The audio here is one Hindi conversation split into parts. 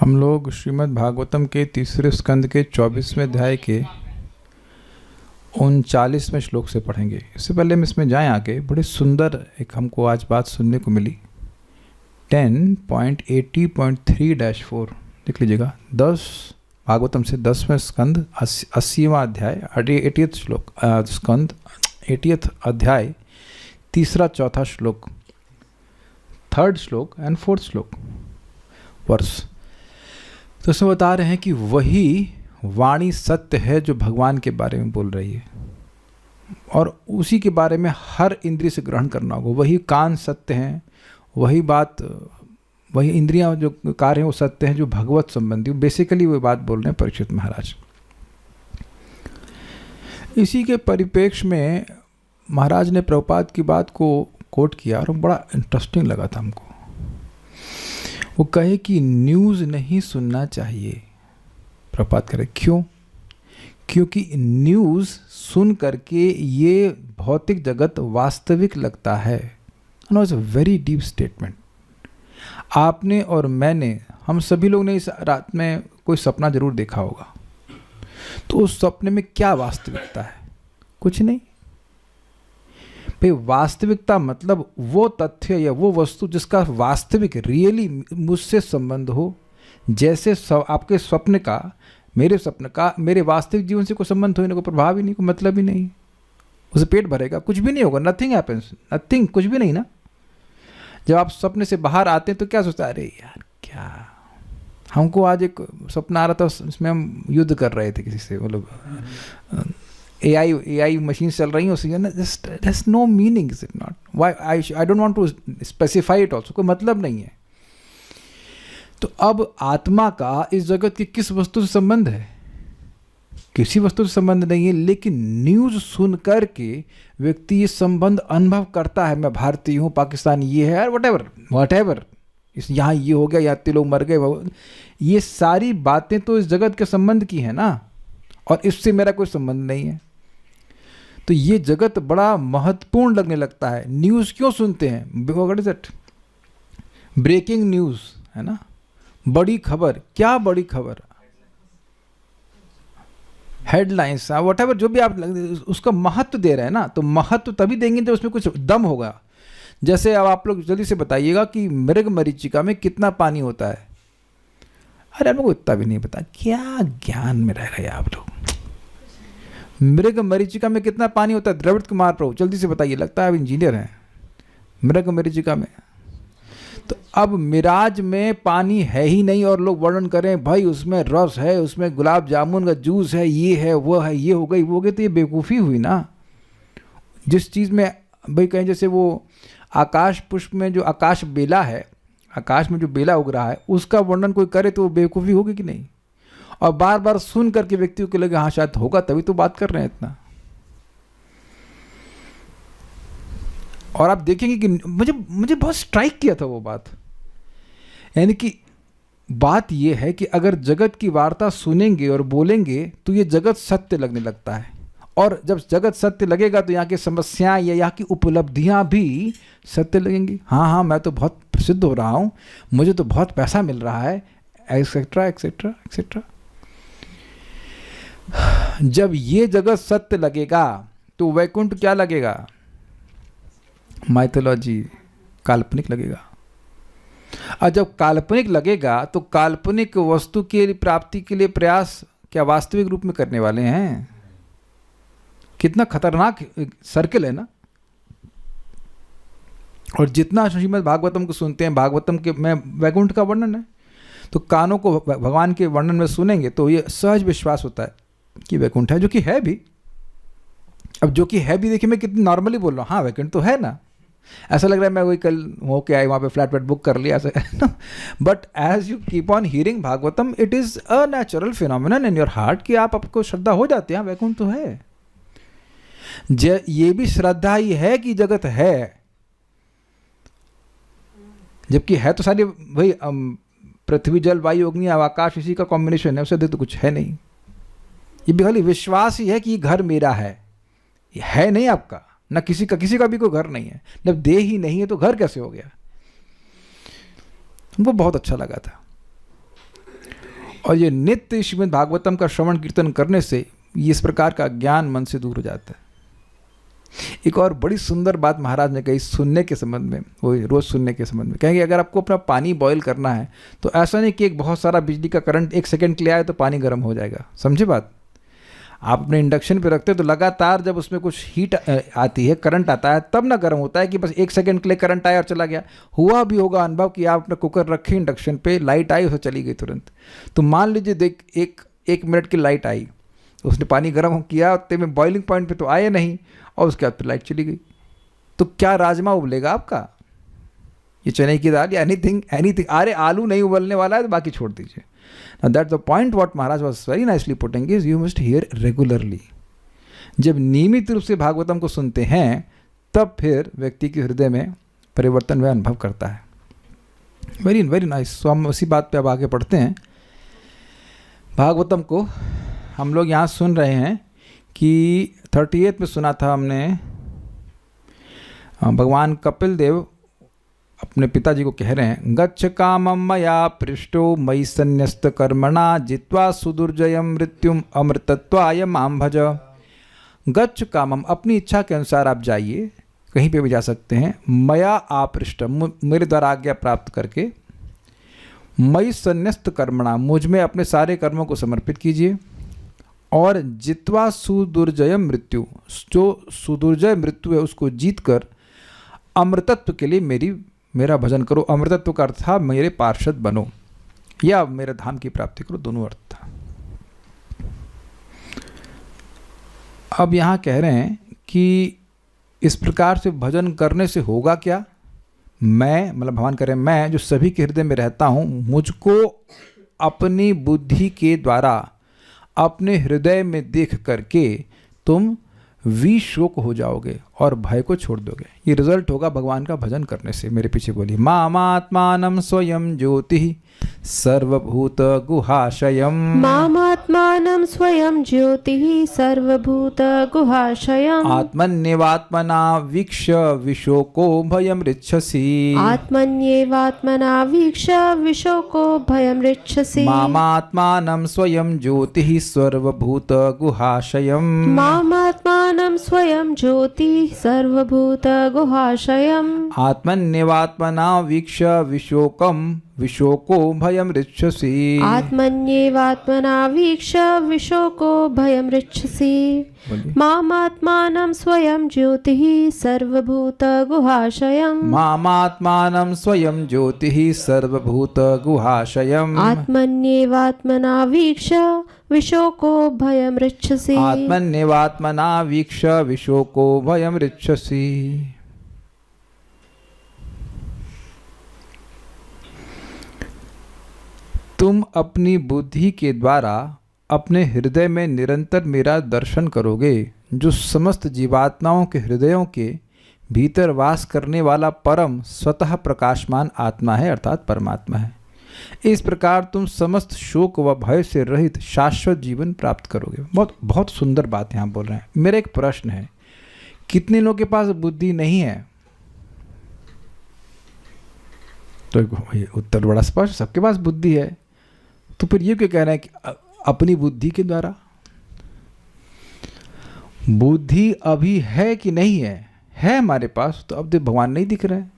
हम लोग श्रीमद् भागवतम के तीसरे स्कंद के 24वें अध्याय के 39वें श्लोक से पढ़ेंगे। इससे पहले हम इसमें जाएं आगे, बड़ी सुंदर एक हमको आज बात सुनने को मिली। 10.80.3-4 देख लीजिएगा। 10 भागवतम से 10वें स्कंद 80वां अध्याय 80th श्लोक स्कंद 80th अध्याय तीसरा चौथा श्लोक, 3rd श्लोक एंड 4th श्लोक वर्ष। तो इसमें बता रहे हैं कि वही वाणी सत्य है जो भगवान के बारे में बोल रही है, और उसी के बारे में हर इंद्रिय से ग्रहण करना होगा। वही कान सत्य हैं, वही बात, वही इंद्रियां जो कार्य हैं वो सत्य हैं जो भगवत संबंधी, बेसिकली वो बात बोल रहे हैं परीक्षित महाराज। इसी के परिप्रेक्ष्य में महाराज ने प्रभुपाद की बात को कोट किया और बड़ा इंटरेस्टिंग लगा था हमको। वो कहे कि न्यूज़ नहीं सुनना चाहिए। प्रभुपाद कह रहे क्यों? क्योंकि न्यूज़ सुन करके ये भौतिक जगत वास्तविक लगता है। No, it's a very deep statement. आपने और मैंने, हम सभी लोग ने इस रात में कोई सपना जरूर देखा होगा। तो उस सपने में क्या वास्तविकता है? कुछ नहीं भाई। वास्तविकता मतलब वो तथ्य या वो वस्तु जिसका वास्तविक रियली मुझसे संबंध हो। जैसे आपके स्वप्न का, मेरे स्वप्न का मेरे वास्तविक जीवन से कोई संबंध हो, कोई प्रभाव ही नहीं, कोई मतलब ही नहीं। उसे पेट भरेगा, कुछ भी नहीं होगा, नथिंग हैपेंस, नथिंग, कुछ भी नहीं ना। जब आप सपने से बाहर आते हैं तो क्या सोचते हैं, अरे यार क्या, हमको आज एक सपना आ रहा था, उसमें हम युद्ध कर रहे थे किसी से, मतलब AI मशीन चल रही है उससे, there's no meaning, is it not? Why I don't want to specify it also, कोई मतलब नहीं है। तो अब आत्मा का इस जगत की किस वस्तु से संबंध है? किसी वस्तु से संबंध नहीं है, लेकिन न्यूज़ सुन कर के व्यक्ति ये संबंध अनुभव करता है। मैं भारतीय हूँ, पाकिस्तान ये है, वट इस यहाँ ये हो गया, यहाँ इतने लोग मर गए। ये सारी बातें तो इस जगत के संबंध की है ना, और इससे मेरा कोई संबंध नहीं है। तो ये जगत बड़ा महत्वपूर्ण लगने लगता है। न्यूज़ क्यों सुनते हैं? What is it? Breaking news है ना, बड़ी खबर। क्या बड़ी खबर? हेडलाइंस, वट एवर, जो भी आप उसका महत्व दे रहे हैं ना, तो महत्व तभी देंगे जब उसमें कुछ दम होगा। जैसे अब आप लोग जल्दी से बताइएगा कि मृग मरीचिका में कितना पानी होता है। अरे आप लोग को इतना भी नहीं पता, क्या ज्ञान में रह रहे आप लोग। मृग मरीचिका में कितना पानी होता है? द्रविड़ कुमार प्रभु जल्दी से बताइए, लगता है आप इंजीनियर हैं। मृग मरीचिका में तो अब मिराज में पानी है ही नहीं, और लोग वर्णन करें भाई उसमें रस है, उसमें गुलाब जामुन का जूस है, ये है वो है, ये हो गई वो हो गई। तो ये बेवकूफ़ी हुई ना। जिस चीज़ में भाई कहें, जैसे वो आकाश पुष्प में जो आकाश बेला है, आकाश में जो बेला उग रहा है, उसका वर्णन कोई करे तो वो बेवकूफ़ी होगी कि नहीं? और बार बार सुन करके व्यक्तियों को लगे हाँ शायद होगा, तभी तो बात कर रहे हैं इतना। और आप देखेंगे कि मुझे बहुत स्ट्राइक किया था वो बात। यानी कि बात ये है कि अगर जगत की वार्ता सुनेंगे और बोलेंगे तो ये जगत सत्य लगने लगता है, और जब जगत सत्य लगेगा तो यहाँ की समस्याएं या यहाँ की उपलब्धियां भी सत्य लगेंगी। हाँ, मैं तो बहुत प्रसिद्ध हो रहा हूँ, मुझे तो बहुत पैसा मिल रहा है, एक्सेट्रा एक्सेट्रा एक्सेट्रा। जब ये जगत सत्य लगेगा तो वैकुंठ क्या लगेगा? माइथोलॉजी, काल्पनिक लगेगा। और जब काल्पनिक लगेगा तो काल्पनिक वस्तु के प्राप्ति के लिए प्रयास क्या वास्तविक रूप में करने वाले हैं? कितना खतरनाक सर्किल है ना। और जितना श्रीमद् भागवतम को सुनते हैं, भागवतम के में वैकुंठ का वर्णन है, तो कानों को भगवान के वर्णन में सुनेंगे तो ये सहज विश्वास होता है कि वैकुंठ है, जो कि है भी। अब जो कि है भी, देखिए मैं कितनी नॉर्मली बोल रहा हूँ, हाँ वैकुंठ तो है ना। ऐसा लग रहा है मैं वही कल होके आए, वहाँ पे फ्लैट बुक कर लिया ऐसा। But as you keep on hearing Bhagavatam, it is a natural phenomenon in your heart कि आपको श्रद्धा हो जाती है, वैकुंठ तो है। ये भी श्रद्धा ही है कि जगत है, जबकि है तो सारी भाई पृथ्वी जल वायु अग्नि आकाश, इसी का कॉम्बिनेशन है, उससे तो कुछ है नहीं। ये भी खाली विश्वास ही है कि ये घर मेरा है। ये है नहीं आपका, ना किसी का भी कोई घर नहीं है। जब देह ही नहीं है तो घर कैसे हो गया? हमको बहुत अच्छा लगा था। और ये नित्य श्रीमद् भागवतम का श्रवण कीर्तन करने से इस प्रकार का ज्ञान मन से दूर हो जाता है। एक और बड़ी सुंदर बात महाराज ने कही सुनने के संबंध में, वो रोज़ सुनने के संबंध में कहेंगे, अगर आपको अपना पानी बॉईल करना है तो ऐसा नहीं कि एक बहुत सारा बिजली का करंट 1 सेकंड के लिए आए तो पानी गर्म हो जाएगा, समझे बात। आप अपने इंडक्शन पे रखते हो तो लगातार जब उसमें कुछ हीट आती है, करंट आता है, तब ना गर्म होता है कि बस 1 सेकंड के लिए करंट आया और चला गया। हुआ भी होगा अनुभव कि आप अपना कुकर रखे इंडक्शन पे, लाइट आई, उसे चली गई तुरंत। तो मान लीजिए देख एक मिनट की लाइट आई, उसने पानी गर्म किया, उतने में बॉइलिंग पॉइंट पे तो आए नहीं, और उसके बाद फिर लाइट चली गई। तो क्या राजमा उबलेगा आपका, ये चने की दाल या एनीथिंग। अरे आलू नहीं उबलने वाला है तो बाकी छोड़ दीजिए। Now that's the point what Maharaj was very nicely putting is you must hear regularly. जब नियमित रूप से भागवतम को सुनते हैं तब फिर व्यक्ति के हृदय में परिवर्तन वह अनुभव करता है। Very very nice. सो हम उसी बात पे अब आगे बढ़ते हैं। भागवतम को हम लोग यहाँ सुन रहे हैं कि 38 में सुना था हमने, भगवान कपिल देव अपने पिताजी को कह रहे हैं, गच्छ कामम मया पृष्टो मयि संन्यस्त कर्मणा जित्वा सुदुर्जयम मृत्युम अमृतत्वाय मां भज। गच्छ कामम, अपनी इच्छा के अनुसार आप जाइए, कहीं पे भी जा सकते हैं। मया आपृष्ट, मेरे द्वारा आज्ञा प्राप्त करके। मयि संन्यस्त कर्मणा, मुझ में अपने सारे कर्मों को समर्पित कीजिए। और जित्वा सुदुर्जयम मृत्यु, जो सुदुर्जय मृत्यु है उसको जीत कर अमृतत्व के लिए मेरा भजन करो। अमृतत्व का अर्थ था मेरे पार्षद बनो या मेरे धाम की प्राप्ति करो, दोनों अर्थ था। अब यहाँ कह रहे हैं कि इस प्रकार से भजन करने से होगा क्या। मैं, मतलब भगवान कह रहे हैं, मैं जो सभी के हृदय में रहता हूँ, मुझको अपनी बुद्धि के द्वारा अपने हृदय में देख करके तुम विशोक हो जाओगे और भय को छोड़ दोगे। ये रिजल्ट होगा भगवान का भजन करने से। मेरे पीछे बोलिए, मामात्मानं स्वयं ज्योतिः सर्वभूत गुहाशयम्। मामात्मानं स्वयं ज्योतिः सर्वभूत गुहाशयम्। आत्मन्येवात्मना वीक्ष्य विशोको भयं ऋच्छसि। आत्मन्येवात्मना वीक्ष्य विशोको भयं ऋच्छसि। मामात्मानं स्वयं ज्योतिः सर्वभूत गुहाशयम्। मामात्मानं स्वयं ज्योतिः सर्वभूत गुहाशयम्। आत्मन्येवात्मना वीक्ष्य विशोको भयं ऋच्छसि। आत्मन्येवात्मना वीक्ष्य विशोको भयं ऋच्छसि। मामात्मानं स्वयं ज्योतिः सर्वभूत गुहाशयम्। मामात्मानं स्वयं ज्योतिः सर्वभूत गुहाशयम्। आत्मन्येवात्मना वीक्ष्य विशोको भयं ऋच्छसि। आत्मन्येवात्मना वीक्ष्य विशोको भयं ऋच्छसि। तुम अपनी बुद्धि के द्वारा अपने हृदय में निरंतर मेरा दर्शन करोगे, जो समस्त जीवात्माओं के हृदयों के भीतर वास करने वाला परम स्वतः प्रकाशमान आत्मा है, अर्थात परमात्मा है। इस प्रकार तुम समस्त शोक व भय से रहित शाश्वत जीवन प्राप्त करोगे। बहुत बहुत सुंदर बात यहाँ बोल रहे हैं। मेरा एक प्रश्न है, कितने लोगों के पास बुद्धि नहीं है? तो उत्तर बड़ा स्पष्ट, सबके पास बुद्धि है। तो फिर ये क्यों कह रहे हैं कि अपनी बुद्धि के द्वारा? बुद्धि अभी है कि नहीं है? है हमारे पास, तो अब भगवान नहीं दिख रहे हैं।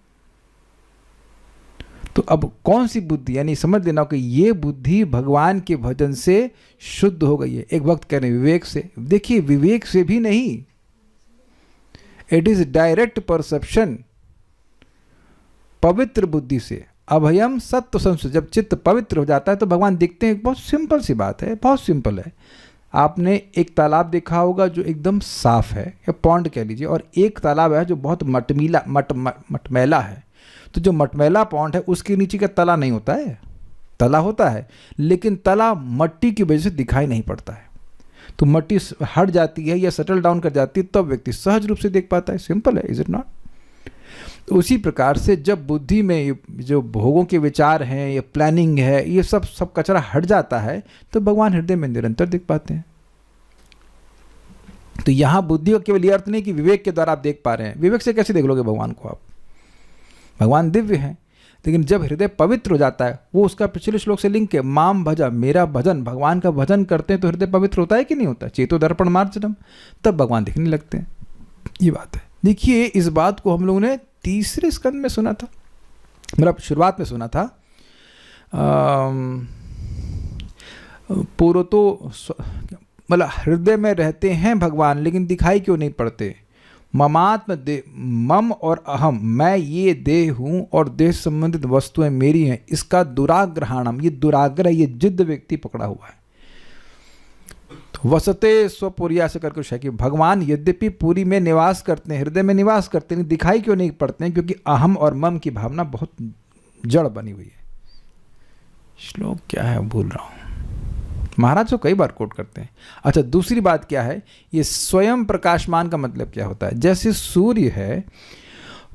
तो अब कौन सी बुद्धि, यानी समझ लेना कि ये बुद्धि भगवान के भजन से शुद्ध हो गई है। एक वक्त कह रहे हैं विवेक से। देखिए, विवेक से भी नहीं, इट इज डायरेक्ट परसेप्शन, पवित्र बुद्धि से। अभयम सत्व संशय, जब चित्त पवित्र हो जाता है तो भगवान दिखते हैं। बहुत सिंपल सी बात है, बहुत सिंपल है। आपने एक तालाब देखा होगा जो एकदम साफ है, या पॉन्ड कह लीजिए, और एक तालाब है जो बहुत मटमैला है। तो जो मटमैला पॉन्ड है उसके नीचे का तला नहीं होता है, तला होता है, लेकिन तला मट्टी की वजह से दिखाई नहीं पड़ता है। तो मट्टी हट जाती है या सेटल डाउन कर जाती है तब व्यक्ति सहज रूप से देख पाता है। सिंपल है, इज इट नॉट? तो उसी प्रकार से जब बुद्धि में जो भोगों के विचार हैं, ये प्लानिंग है, ये सब कचरा हट जाता है तो भगवान हृदय में निरंतर दिख पाते हैं। तो यहाँ बुद्धि का केवल ये अर्थ नहीं कि विवेक के द्वारा आप देख पा रहे हैं। विवेक से कैसे देख लोगे भगवान को आप? भगवान दिव्य हैं, लेकिन जब हृदय पवित्र हो जाता है, वो उसका पिछले श्लोक से लिंक है, माम भजा, मेरा भजन, भगवान का भजन करते हैं तो हृदय पवित्र होता है कि नहीं होता? चेतो दर्पण मार्जनम, तब भगवान दिखने लगते हैं। ये बात है। देखिए, इस बात को हम लोगों ने तीसरे स्कंद में सुना था, मतलब शुरुआत में सुना था। पूर्व तो मतलब हृदय में रहते हैं भगवान, लेकिन दिखाई क्यों नहीं पड़ते? ममात्म दे, मम और अहम, मैं ये देह हूँ और देह संबंधित वस्तुएं मेरी हैं, इसका दुराग्रहणम, ये दुराग्रह, ये जिद्द व्यक्ति पकड़ा हुआ है। तो वसते स्वपुरिया से करके है कि भगवान यद्यपि पूरी में निवास करते हैं, हृदय में निवास करते हैं, दिखाई क्यों नहीं पड़ते हैं? क्योंकि अहम और मम की भावना बहुत जड़ बनी हुई है। श्लोक क्या है भूल रहा हूँ, महाराज को कई बार कोट करते हैं। अच्छा, दूसरी बात क्या है, ये स्वयं प्रकाशमान का मतलब क्या होता है? जैसे सूर्य है,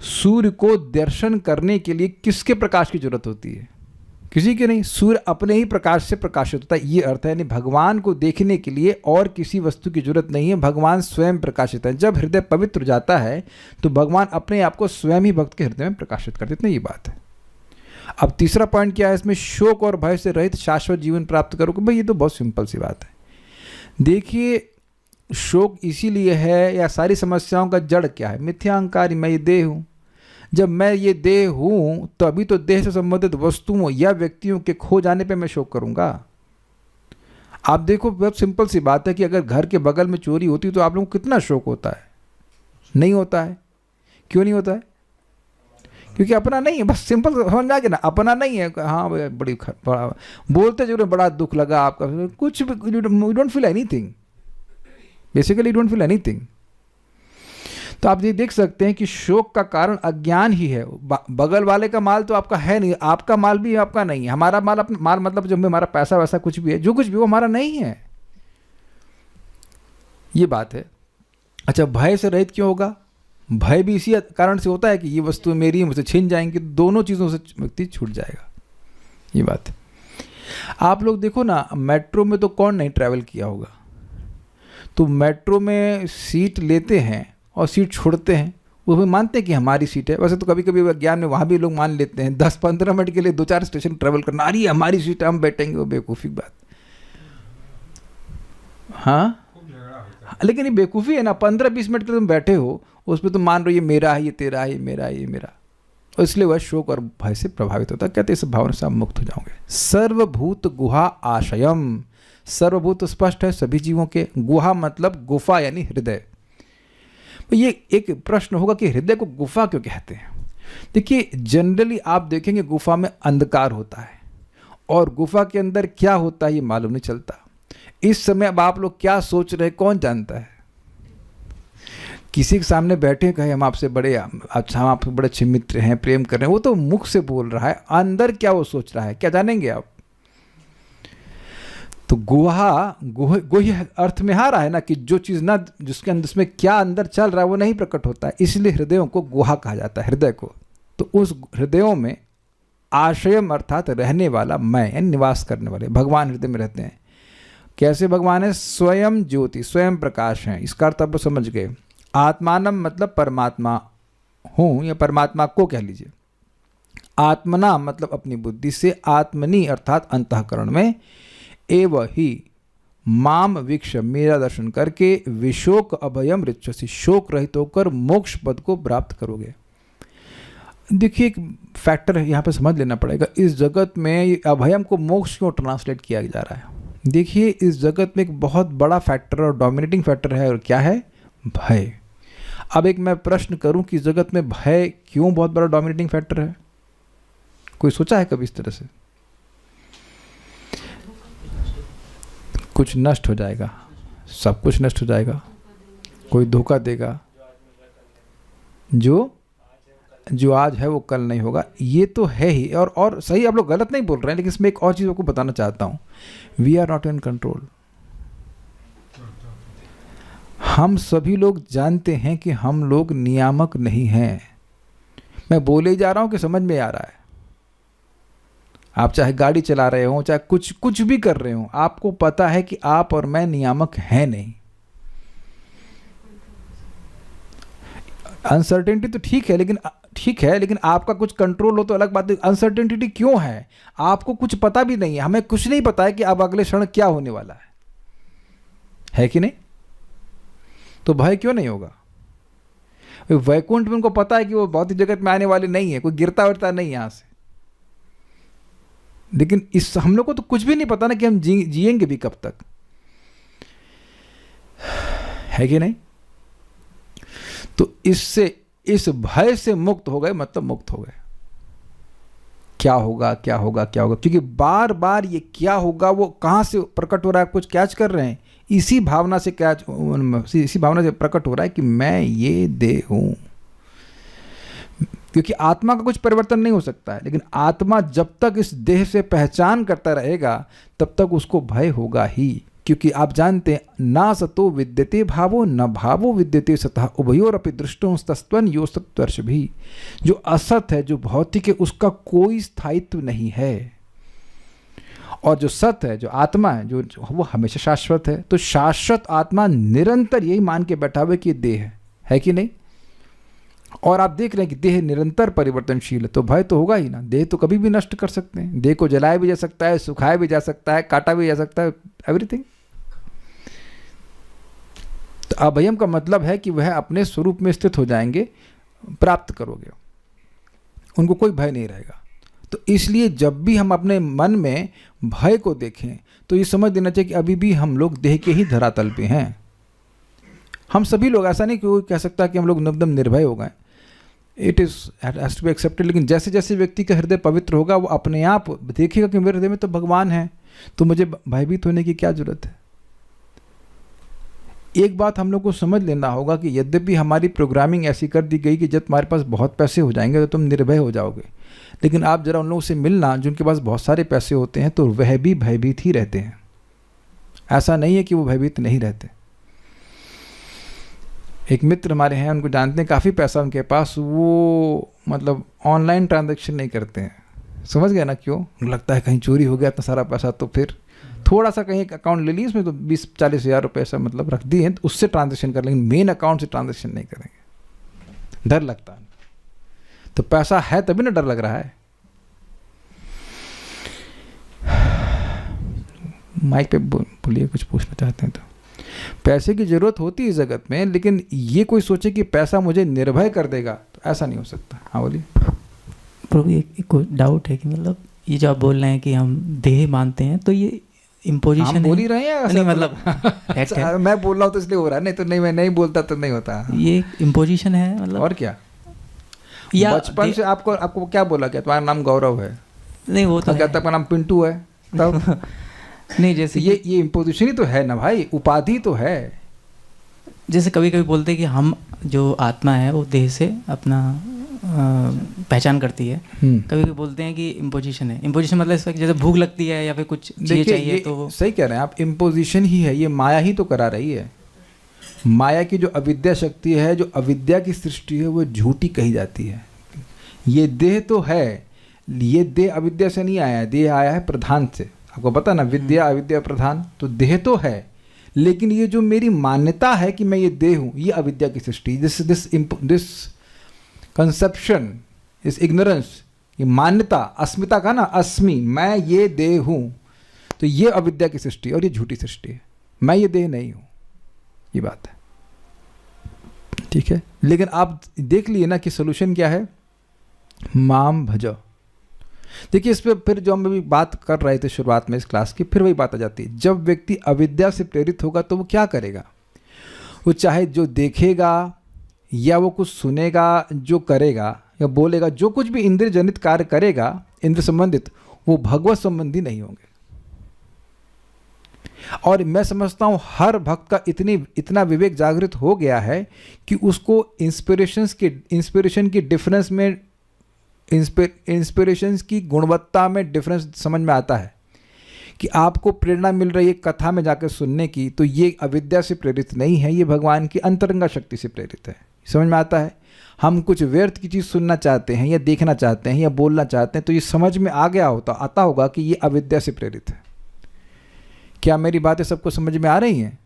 सूर्य को दर्शन करने के लिए किसके प्रकाश की जरूरत होती है? किसी के नहीं, सूर्य अपने ही प्रकाश से प्रकाशित होता है। ये अर्थ है, यानी भगवान को देखने के लिए और किसी वस्तु की जरूरत नहीं है, भगवान स्वयं प्रकाशित है। जब हृदय पवित्र जाता है तो भगवान अपने आप को स्वयं ही भक्त के हृदय में प्रकाशित कर देते हैं। ये बात है। अब तीसरा पॉइंट क्या है इसमें, शोक और भय से रहित शाश्वत जीवन प्राप्त करोगे। भाई ये तो बहुत सिंपल सी बात है। देखिए, शोक इसीलिए है, या सारी समस्याओं का जड़ क्या है? मिथ्या अहंकार, मैं ये देह हूँ। जब मैं ये देह हूँ तो अभी तो देह से संबंधित वस्तुओं या व्यक्तियों के खो जाने पे मैं शोक करूँगा। आप देखो, बहुत सिंपल सी बात है कि अगर घर के बगल में चोरी होती तो आप लोगों को कितना शोक होता है? नहीं होता है। क्यों नहीं होता है? क्योंकि अपना नहीं है। बस सिंपल समझ में आ गया ना, अपना नहीं है। हाँ बड़ी बड़ा बोलते जरूर बड़ा दुख लगा आपका, कुछ भी, you don't feel anything, basically you don't feel anything. तो आप ये देख सकते हैं कि शोक का कारण अज्ञान ही है। बगल वाले का माल तो आपका है नहीं, आपका माल भी आपका नहीं है। हमारा माल, अपना माल मतलब जो हमारा पैसा वैसा कुछ भी है, जो कुछ भी वो हमारा नहीं है। ये बात है। अच्छा, भय से रहित क्यों होगा? भय भी इसी कारण से होता है कि ये वस्तु मेरी, मुझसे छीन जाएंगे। दोनों चीज़ों से व्यक्ति छूट जाएगा। ये बात है। आप लोग देखो ना, मेट्रो में तो कौन नहीं ट्रैवल किया होगा? तो मेट्रो में सीट लेते हैं और सीट छोड़ते हैं, वो भी मानते हैं कि हमारी सीट है। वैसे तो कभी कभी विज्ञान में वहाँ भी लोग मान लेते हैं, 10-15 मिनट के लिए 2-4 स्टेशन ट्रैवल करना, अरे हमारी सीट है, हम बैठेंगे। वो बेवकूफ़ी बात। हाँ, लेकिन ये बेवकूफ़ी है ना। 15-20 मिनट के लिए तुम बैठे हो, उस पर तुम मान रहे हो ये मेरा है, ये तेरा है, ये मेरा है, ये मेरा। और इसलिए वह शोक और भय से प्रभावित होता है। कहते इस भावना से आप मुक्त हो जाओगे। सर्वभूत गुहा आशयम, सर्वभूत स्पष्ट है सभी जीवों के, गुहा मतलब गुफा यानी हृदय। ये एक प्रश्न होगा कि हृदय को गुफा क्यों कहते हैं? देखिए, जनरली आप देखेंगे गुफा में अंधकार होता है, और गुफा के अंदर क्या होता है ये मालूम नहीं चलता। इस समय अब आप लोग क्या सोच रहे हैं कौन जानता है? किसी के सामने बैठे कहे हम आपसे बड़े अच्छा, हम आपसे बड़े अच्छे मित्र हैं, प्रेम कर रहे हैं, वो तो मुख से बोल रहा है, अंदर क्या वो सोच रहा है क्या जानेंगे आप? तो गुह्य अर्थ में आ रहा है ना कि जो चीज़ ना, जिसके अंदर, जिसमें क्या अंदर चल रहा है वो नहीं प्रकट होता है, इसलिए हृदयों को गुहा कहा जाता है, हृदय को। तो उस हृदयों में आश्रयम अर्थात रहने वाला, मैं यानी निवास करने वाले भगवान हृदय में रहते हैं। कैसे भगवान है? स्वयं ज्योति, स्वयं प्रकाश हैं। इसका अर्थ आप समझ गए। आत्मानम मतलब परमात्मा हूँ, या परमात्मा को कह लीजिए। आत्मना मतलब अपनी बुद्धि से, आत्मनि अर्थात अंतःकरण में, एव ही माम वीक्ष मेरा दर्शन करके, विशोक अभयम ऋच्छसि शोक रहित होकर मोक्ष पद को प्राप्त करोगे। देखिए, एक फैक्टर यहाँ पे समझ लेना पड़ेगा। इस जगत में अभयम को मोक्ष क्यों ट्रांसलेट किया जा रहा है? देखिए, इस जगत में एक बहुत बड़ा फैक्टर और डोमिनेटिंग फैक्टर है, और क्या है? भय। अब एक मैं प्रश्न करूं कि जगत में भय क्यों बहुत बड़ा डोमिनेटिंग फैक्टर है? कोई सोचा है कभी इस तरह से? कुछ नष्ट हो जाएगा, सब कुछ नष्ट हो जाएगा, कोई धोखा देगा, जो आज है वो कल नहीं होगा, ये तो है ही। और सही, आप लोग गलत नहीं बोल रहे हैं, लेकिन इसमें एक और चीज़ आपको बताना चाहता हूँ। We are not in control. हम सभी लोग जानते हैं कि हम लोग नियामक नहीं हैं। मैं बोले जा रहा हूँ कि समझ में आ रहा है? आप चाहे गाड़ी चला रहे हो, चाहे कुछ भी कर रहे हो, आपको पता है कि आप और मैं नियामक हैं नहीं। अनसर्टेनिटी तो ठीक है, लेकिन ठीक है, लेकिन आपका कुछ कंट्रोल हो तो अलग बात है। अनसर्टेनिटी क्यों है? आपको कुछ पता भी नहीं है, हमें कुछ नहीं पता है कि अब अगले क्षण क्या होने वाला है कि नहीं? तो भय क्यों नहीं होगा? वैकुंठ में उनको पता है कि वो भौतिक जगत में आने वाले नहीं है, कोई गिरता विरता नहीं यहां से। लेकिन इस हम लोग को तो कुछ भी नहीं पता ना कि हम जिएंगे भी कब तक, है कि नहीं? तो इससे, इस भय से मुक्त हो गए, मतलब मुक्त हो गए। क्या होगा क्या होगा क्या होगा, क्योंकि बार बार ये क्या होगा वो कहां से प्रकट हो रहा है, कुछ कैच कर रहे हैं, इसी भावना से इसी भावना से प्रकट हो रहा है कि मैं ये देह हूं। क्योंकि आत्मा का कुछ परिवर्तन नहीं हो सकता है, लेकिन आत्मा जब तक इस देह से पहचान करता रहेगा तब तक उसको भय होगा ही। क्योंकि आप जानते हैं, ना सतो विद्यते भावो न भावो विद्यते सतः उभयोरपि दृष्टोस्तस्त्वन् यो सत्वर्ष भी। जो असत है, जो भौतिक है, उसका कोई स्थायित्व नहीं है। और जो सत है, जो आत्मा है, जो वो हमेशा शाश्वत है। तो शाश्वत आत्मा निरंतर यही मान के बैठा हुआ कि देह है कि नहीं। और आप देख रहे हैं कि देह निरंतर परिवर्तनशील है, तो भय तो होगा ही ना। देह तो कभी भी नष्ट कर सकते हैं, देह को जलाया भी जा सकता है, सुखाया भी जा सकता है, काटा भी जा सकता है, एवरीथिंग। तो अभयम का मतलब है कि वह अपने स्वरूप में स्थित हो जाएंगे, प्राप्त करोगे, उनको कोई भय नहीं रहेगा। तो इसलिए जब भी हम अपने मन में भय को देखें तो ये समझ लेना चाहिए कि अभी भी हम लोग देह के ही धरातल पे हैं। हम सभी लोग, ऐसा नहीं कि कोई कह सकता कि हम लोग एकदम निर्भय हो गए, it is has to be accepted. लेकिन जैसे जैसे व्यक्ति का हृदय पवित्र होगा, वो अपने आप देखेगा कि मेरे हृदय में तो भगवान है, तो मुझे भयभीत होने की क्या जरूरत है। एक बात हम लोग को समझ लेना होगा कि यद्यपि हमारी प्रोग्रामिंग ऐसी कर दी गई कि जब तुम्हारे पास बहुत पैसे हो जाएंगे तो तुम निर्भय हो जाओगे, लेकिन आप जरा उन लोगों से मिलना जिनके पास बहुत सारे पैसे होते हैं, तो वह भी भयभीत ही रहते हैं। ऐसा नहीं है कि वो भयभीत नहीं रहते। एक मित्र हमारे हैं, उनको जानते हैं, काफ़ी पैसा उनके पास, वो मतलब ऑनलाइन ट्रांजैक्शन नहीं करते हैं। समझ गए ना क्यों? लगता है कहीं चोरी हो गया इतना सारा पैसा, तो फिर थोड़ा सा कहीं एक अकाउंट ले लिया, उसमें तो 20-40 हज़ार रुपये ऐसा मतलब रख दिए हैं, तो उससे ट्रांजैक्शन कर लेंगे, मेन अकाउंट से ट्रांजैक्शन नहीं करेंगे। डर लगता है। तो पैसा है तभी ना डर लग रहा है। माइक पे बोलिए, कुछ पूछना चाहते हैं तो। पैसे की जरूरत होती है जगत में, लेकिन ये कोई सोचे कि पैसा मुझे निर्भय कर देगा, तो ऐसा नहीं हो सकता। हाँ बोलिए। प्रभु एक डाउट है कि मतलब ये जो आप बोल रहे हैं कि हम देह मानते हैं, तो ये इम्पोजिशन हम बोल ही रहे हैं, नहीं मतलब मैं बोल रहा हूँ तो इसलिए हो रहा है, नहीं तो नहीं, मैं नहीं बोलता तो नहीं होता। ये इम्पोजिशन है मतलब। और क्या, या बचपन से आपको क्या बोला, क्या तुम्हारा नाम गौरव है? नहीं, वो तो क्या आपका नाम पिंटू है तब? नहीं, जैसे ये इम्पोजिशन ही तो है ना भाई, उपाधि तो है। जैसे कभी कभी बोलते हैं कि हम जो आत्मा है वो देह से अपना पहचान करती है। कभी कभी बोलते हैं कि इम्पोजिशन है। इम्पोजिशन मतलब इसका जैसे भूख लगती है या फिर कुछ चीज़ चाहिए, तो सही कह रहे हैं आप, इम्पोजिशन ही है, ये माया ही तो करा रही है। माया की जो अविद्या शक्ति है, जो अविद्या की सृष्टि है, वो झूठी कही जाती है। ये देह तो है, ये देह अविद्या से नहीं आया है, देह आया है प्रधान से। आपको पता ना, विद्या अविद्या प्रधान, तो देह तो है, लेकिन ये जो मेरी मान्यता है कि मैं ये देह हूँ, ये अविद्या की सृष्टि। दिस कंसेप्शन, इस इग्नोरेंस, ये मान्यता, अस्मिता का ना, अस्मि, मैं ये देह हूँ, तो ये अविद्या की सृष्टि और ये झूठी सृष्टि है। मैं ये देह नहीं हूँ, ये बात है। ठीक है, लेकिन आप देख लिए ना कि सोल्यूशन क्या है, माम भजो। देखिए इस पे फिर जो हम अभी बात कर रहे थे शुरुआत में इस क्लास की, फिर वही बात आ जाती है। जब व्यक्ति अविद्या से प्रेरित होगा तो वो क्या करेगा? वो चाहे जो देखेगा या वो कुछ सुनेगा, जो करेगा या बोलेगा, जो कुछ भी इंद्रिय जनित कार्य करेगा, इंद्र संबंधित, वो भगवत संबंधी नहीं होंगे। और मैं समझता हूँ हर भक्त का इतना विवेक जागृत हो गया है कि उसको इंस्पिरेशन की डिफरेंस में, इंस्पिरेशंस की गुणवत्ता में डिफरेंस समझ में आता है कि आपको प्रेरणा मिल रही है कथा में जाकर सुनने की, तो ये अविद्या से प्रेरित नहीं है, ये भगवान की अंतरंगा शक्ति से प्रेरित है। समझ में आता है? हम कुछ व्यर्थ की चीज़ सुनना चाहते हैं या देखना चाहते हैं या बोलना चाहते हैं, तो ये समझ में आ गया आता होगा कि ये अविद्या से प्रेरित है। क्या मेरी बातें सबको समझ में आ रही हैं?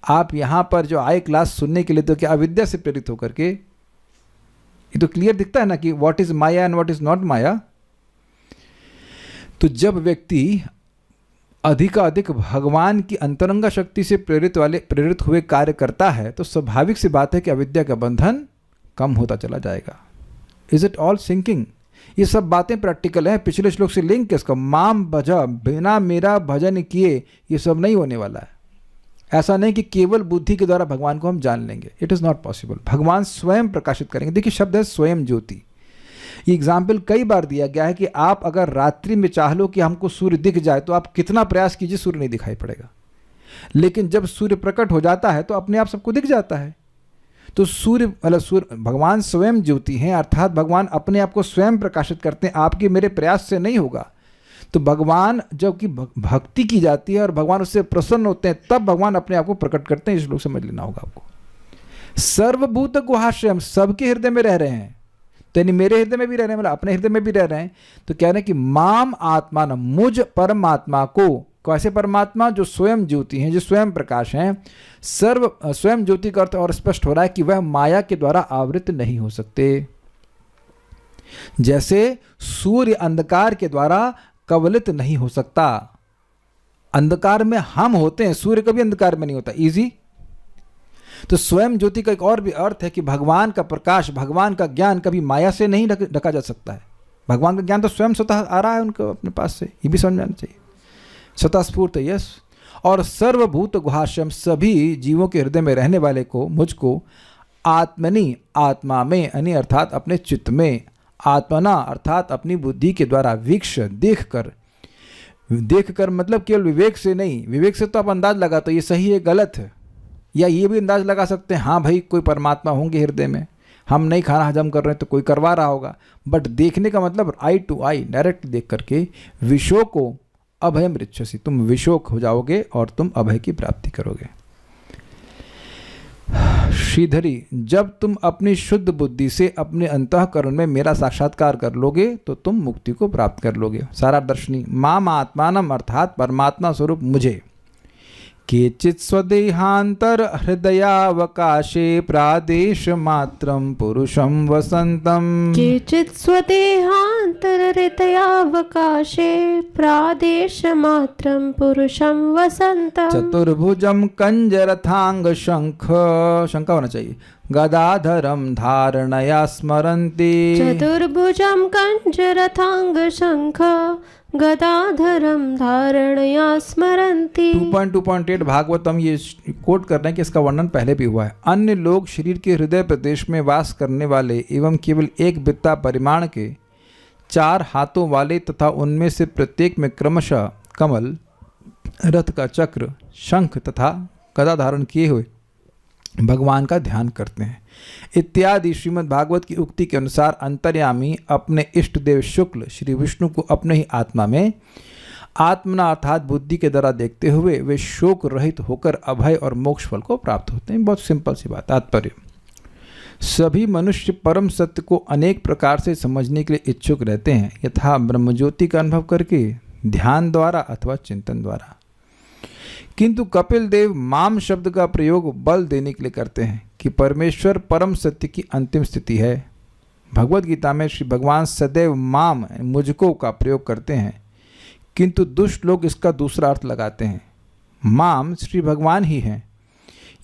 आप यहाँ पर जो आए क्लास सुनने के लिए, तो क्या अविद्या से प्रेरित होकर के? ये तो क्लियर दिखता है ना कि what is maya and what is not maya. तो जब व्यक्ति अधिकाधिक भगवान की अंतरंगा शक्ति से प्रेरित हुए कार्य करता है तो स्वाभाविक सी बात है कि अविद्या का बंधन कम होता चला जाएगा। Is it all sinking? ये सब बातें प्रैक्टिकल हैं। पिछले श्लोक से लिंक किसका? माम भजा, बिना मेरा भजन किए ये सब नहीं होने वाला है। ऐसा नहीं कि केवल बुद्धि के द्वारा भगवान को हम जान लेंगे, इट इज़ नॉट पॉसिबल। भगवान स्वयं प्रकाशित करेंगे। देखिए शब्द है स्वयं ज्योति। ये एग्जाम्पल कई बार दिया गया है कि आप अगर रात्रि में चाह लो कि हमको सूर्य दिख जाए तो आप कितना प्रयास कीजिए, सूर्य नहीं दिखाई पड़ेगा। लेकिन जब सूर्य प्रकट हो जाता है तो अपने आप सबको दिख जाता है। तो सूर्य भगवान स्वयं ज्योति हैं, अर्थात भगवान अपने आप को स्वयं प्रकाशित करते हैं, आपके मेरे प्रयास से नहीं होगा। तो भगवान जब की भक्ति की जाती है और भगवान उससे प्रसन्न होते हैं तब भगवान अपने आप को प्रकट करते हैं। इस लोग समझ लेना होगा आपको। सर्वभूत गुहाश्रय, सबके हृदय में रह रहे हैं। तो यानी मेरे हृदय में भी रह रहे हैं, मतलब अपने हृदय में भी रह रहे हैं। तो कह रहे हैं कि माम आत्मा न, मुझ परमात्मा को, कैसे परमात्मा? जो स्वयं ज्योति हैं, जो स्वयं प्रकाश हैं। स्वयं ज्योति का अर्थ और स्पष्ट हो रहा है कि वह माया के द्वारा आवृत नहीं हो सकते। जैसे सूर्य अंधकार के द्वारा कवलित नहीं हो सकता। अंधकार में हम होते हैं, सूर्य कभी अंधकार में नहीं होता। इजी। तो स्वयं ज्योति का एक और भी अर्थ है कि भगवान का प्रकाश, भगवान का ज्ञान कभी माया से नहीं ढका जा सकता है। भगवान का ज्ञान तो स्वयं स्वतः आ रहा है उनको अपने पास से, ये भी समझ में आना चाहिए। स्वतः स्फूर्त, यस। और सर्वभूत गुहाश्रम, सभी जीवों के हृदय में रहने वाले को, मुझको, आत्मनि, आत्मा में, यानी अर्थात अपने चित्त में, आत्मना अर्थात अपनी बुद्धि के द्वारा, वीक्ष देख कर मतलब केवल विवेक से नहीं। विवेक से तो आप अंदाज लगाते ये सही है गलत है, या ये भी अंदाज लगा सकते हैं हाँ भाई कोई परमात्मा होंगे हृदय में, हम नहीं खाना हजम कर रहे हैं तो कोई करवा रहा होगा। बट देखने का मतलब आई टू आई, डायरेक्ट देख करके, विशो को अभयम ऋच्छसि, तुम विशोक हो जाओगे और तुम अभय की प्राप्ति करोगे। श्रीधरी, जब तुम अपनी शुद्ध बुद्धि से अपने अंतःकरण में मेरा साक्षात्कार कर लोगे तो तुम मुक्ति को प्राप्त कर लोगे। सारा दर्शनी, माम आत्मानम अर्थात परमात्मा स्वरूप मुझे, केचित् स्वदेहांतर हृदयावकाशे प्रादेश मात्रम पुरुषम वसंतम, केचित् स्वदेहांतर हृदयावकाशे प्रादेश मात्रम पुरुषम वसंतम, चतुर्भुजम कंजरथांग शंख होना चाहिए, गदाधरम धारणया स्मरन्ति, चतुर्भुजम कंजरथांग शंख गदाधरम धारणया स्मरन्ति। 2.2.8 भागवतम ये कोट कर रहे हैं कि इसका वर्णन पहले भी हुआ है। अन्य लोग शरीर के हृदय प्रदेश में वास करने वाले एवं केवल एक बित्ता परिमाण के 4 हाथों वाले तथा उनमें से प्रत्येक में क्रमशः कमल, रथ का चक्र, शंख तथा गदा धारण किए हुए भगवान का ध्यान करते हैं इत्यादि श्रीमद् भागवत की उक्ति के अनुसार अंतर्यामी अपने इष्ट देव शुक्ल श्री विष्णु को अपने ही आत्मा में आत्मना अर्थात बुद्धि के द्वारा देखते हुए वे शोक रहित होकर अभय और मोक्ष फल को प्राप्त होते हैं। बहुत सिंपल सी बात। तात्पर्य, सभी मनुष्य परम सत्य को अनेक प्रकार से समझने के लिए इच्छुक रहते हैं, यथा ब्रह्मज्योति का अनुभव करके, ध्यान द्वारा अथवा चिंतन द्वारा। किंतु कपिल देव माम शब्द का प्रयोग बल देने के लिए करते हैं कि परमेश्वर परम सत्य की अंतिम स्थिति है। भगवत गीता में श्री भगवान सदैव माम मुझको का प्रयोग करते हैं, किंतु दुष्ट लोग इसका दूसरा अर्थ लगाते हैं। माम श्री भगवान ही हैं।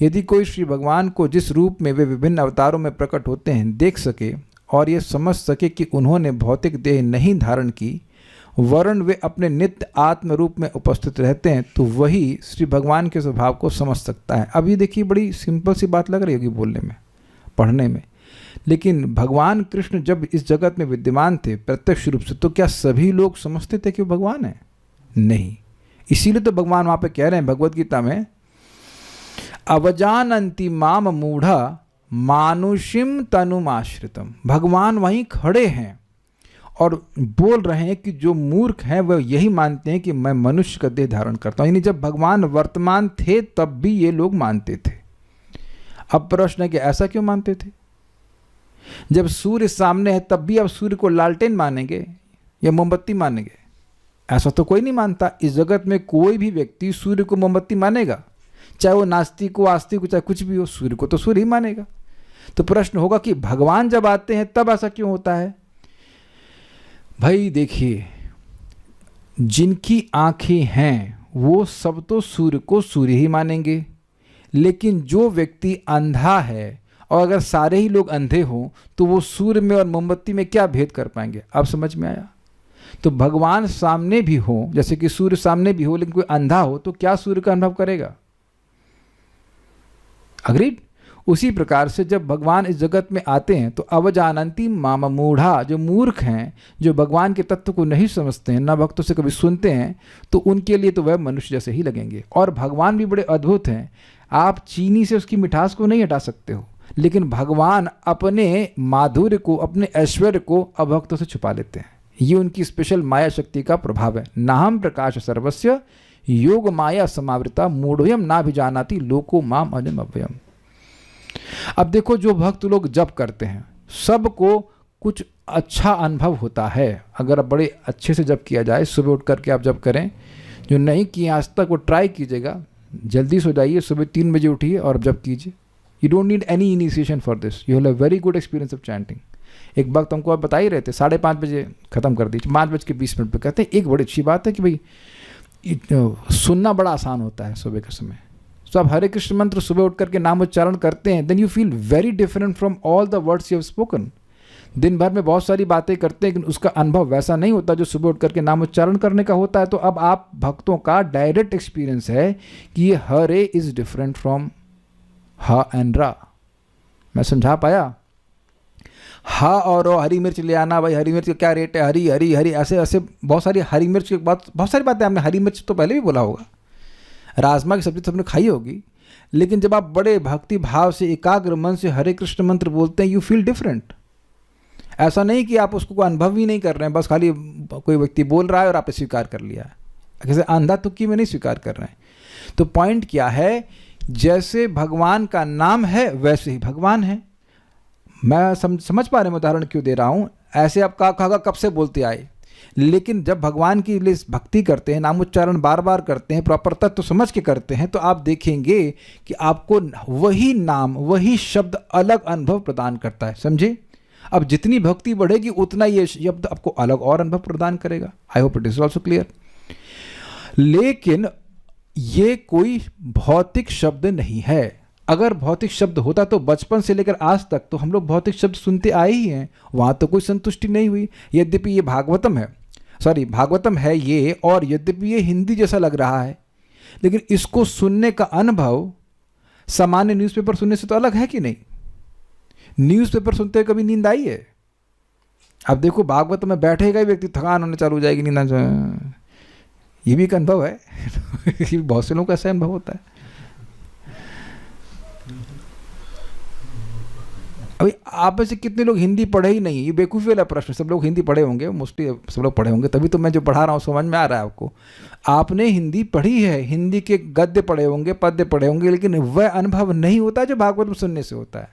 यदि कोई श्री भगवान को जिस रूप में वे विभिन्न अवतारों में प्रकट होते हैं देख सके और ये समझ सके कि उन्होंने भौतिक देह नहीं धारण की, वरन वे अपने नित्य आत्म रूप में उपस्थित रहते हैं, तो वही श्री भगवान के स्वभाव को समझ सकता है। अब ये देखिए बड़ी सिंपल सी बात लग रही होगी बोलने में, पढ़ने में, लेकिन भगवान कृष्ण जब इस जगत में विद्यमान थे प्रत्यक्ष रूप से, तो क्या सभी लोग समझते थे कि वो भगवान है? नहीं। इसीलिए तो भगवान वहाँ पे कह रहे हैं भगवत गीता में, अवजानन्ति माम मूढ़ा मानुषिम तनुमाश्रितम। भगवान वहीं खड़े हैं और बोल रहे हैं कि जो मूर्ख हैं वह यही मानते हैं कि मैं मनुष्य का देह धारण करता हूँ। यानी जब भगवान वर्तमान थे तब भी ये लोग मानते थे। अब प्रश्न है कि ऐसा क्यों मानते थे? जब सूर्य सामने है तब भी आप सूर्य को लालटेन मानेंगे या मोमबत्ती मानेंगे? ऐसा तो कोई नहीं मानता। इस जगत में कोई भी व्यक्ति सूर्य को मोमबत्ती मानेगा, चाहे वो नास्तिक हो, आस्तिक हो, चाहे कुछ भी हो, सूर्य को तो सूर्य ही मानेगा। तो प्रश्न होगा कि भगवान जब आते हैं तब ऐसा क्यों होता है? भाई देखिए, जिनकी आंखें हैं वो सब तो सूर्य को सूर्य ही मानेंगे, लेकिन जो व्यक्ति अंधा है, और अगर सारे ही लोग अंधे हों तो वो सूर्य में और मोमबत्ती में क्या भेद कर पाएंगे? अब समझ में आया? तो भगवान सामने भी हो, जैसे कि सूर्य सामने भी हो, लेकिन कोई अंधा हो तो क्या सूर्य का अनुभव करेगा? अग्रीड? उसी प्रकार से जब भगवान इस जगत में आते हैं तो अवजानंती माम मूढ़ा, जो मूर्ख हैं, जो भगवान के तत्व को नहीं समझते हैं, ना भक्तों से कभी सुनते हैं, तो उनके लिए तो वह मनुष्य जैसे ही लगेंगे। और भगवान भी बड़े अद्भुत हैं। आप चीनी से उसकी मिठास को नहीं हटा सकते हो, लेकिन भगवान अपने माधुर्य को, अपने ऐश्वर्य को अभक्तों से छुपा लेते हैं। ये उनकी स्पेशल माया शक्ति का प्रभाव है। नाहम प्रकाश सर्वस्य योग माया समावृता मूढ़ोयम ना भी जानाति लोको माम अजम अव्ययम। अब देखो, जो भक्त लोग जप करते हैं सबको कुछ अच्छा अनुभव होता है। अगर आप बड़े अच्छे से जप किया जाए, सुबह उठ करके आप जप करें, जो नहीं किए आज तक वो ट्राई कीजिएगा, जल्दी सो जाइए, सुबह 3 बजे उठिए और जप कीजिए। You don't need any initiation for this, you have a very good experience of chanting. एक वक्त हमको आप बता ही रहे थे, 5:30 बजे ख़त्म कर दीजिए, 5:20 पे। कहते हैं एक बड़ी अच्छी बात है कि भाई सुनना बड़ा आसान होता है सुबह के समय। तो आप हरे कृष्ण मंत्र सुबह उठ करके नाम उच्चारण करते हैं, then you feel very different from all the words you have spoken. दिन भर में बहुत सारी बातें करते हैं, लेकिन उसका अनुभव वैसा नहीं होता जो सुबह उठ करके नाम उच्चारण करने का होता है। तो अब आप भक्तों का डायरेक्ट एक्सपीरियंस है कि ये हरे इज डिफरेंट फ्रॉम हा एंड रा। मैं समझा पाया? हा और हरी मिर्च ले आना, भाई हरी मिर्च का क्या रेट है, हरी हरी हरी, ऐसे ऐसे बहुत सारी हरी मिर्च की बात, बहुत सारी बातें हमने हरी मिर्च तो पहले भी बोला होगा, राजमा की सब्जी तो हमने खाई होगी, लेकिन जब आप बड़े भक्ति भाव से एकाग्र मन से हरे कृष्ण मंत्र बोलते हैं, यू फील डिफरेंट। ऐसा नहीं कि आप उसको कोई अनुभव ही नहीं कर रहे हैं, बस खाली कोई व्यक्ति बोल रहा है और आपने स्वीकार कर लिया है, जैसे अंधा तुक्की में नहीं स्वीकार कर रहे हैं। तो पॉइंट क्या है, जैसे भगवान का नाम है वैसे ही भगवान है। मैं समझ पा रहे हैं उदाहरण क्यों दे रहा हूँ। ऐसे आप का कब से बोलते आए, लेकिन जब भगवान की लिए भक्ति करते हैं, नाम उच्चारण बार बार करते हैं, प्रॉपर तत्व समझ के करते हैं, तो आप देखेंगे कि आपको वही नाम, वही शब्द अलग अनुभव प्रदान करता है। समझे? अब जितनी भक्ति बढ़ेगी उतना ये शब्द आपको अलग और अनुभव प्रदान करेगा। I hope it is also clear. लेकिन ये कोई भौतिक शब्द नहीं है। अगर भौतिक शब्द होता तो बचपन से लेकर आज तक तो हम लोग भौतिक शब्द सुनते आए ही हैं, वहाँ तो कोई संतुष्टि नहीं हुई। यद्यपि ये भागवतम है ये, और यद्यपि ये हिंदी जैसा लग रहा है, लेकिन इसको सुनने का अनुभव सामान्य न्यूज़पेपर सुनने से तो अलग है कि नहीं? न्यूज़पेपर सुनते हुए कभी नींद आई है? अब देखो, भागवत में बैठेगा ही व्यक्ति, थकान होने चालू हो जाएगी, नींद। ये भी एक अनुभव है। बहुत से लोगों का ऐसा अनुभव होता है। अभी आप में से कितने लोग हिंदी पढ़े ही नहीं? ये बेवकूफ़ी वाला प्रश्न। सब लोग हिंदी पढ़े होंगे, मोस्टली सब लोग पढ़े होंगे, तभी तो मैं जो पढ़ा रहा हूँ समझ में आ रहा है आपको। आपने हिंदी पढ़ी है, हिंदी के गद्य पढ़े होंगे, पद्य पढ़े होंगे, लेकिन वह अनुभव नहीं होता जो भागवत में सुनने से होता है।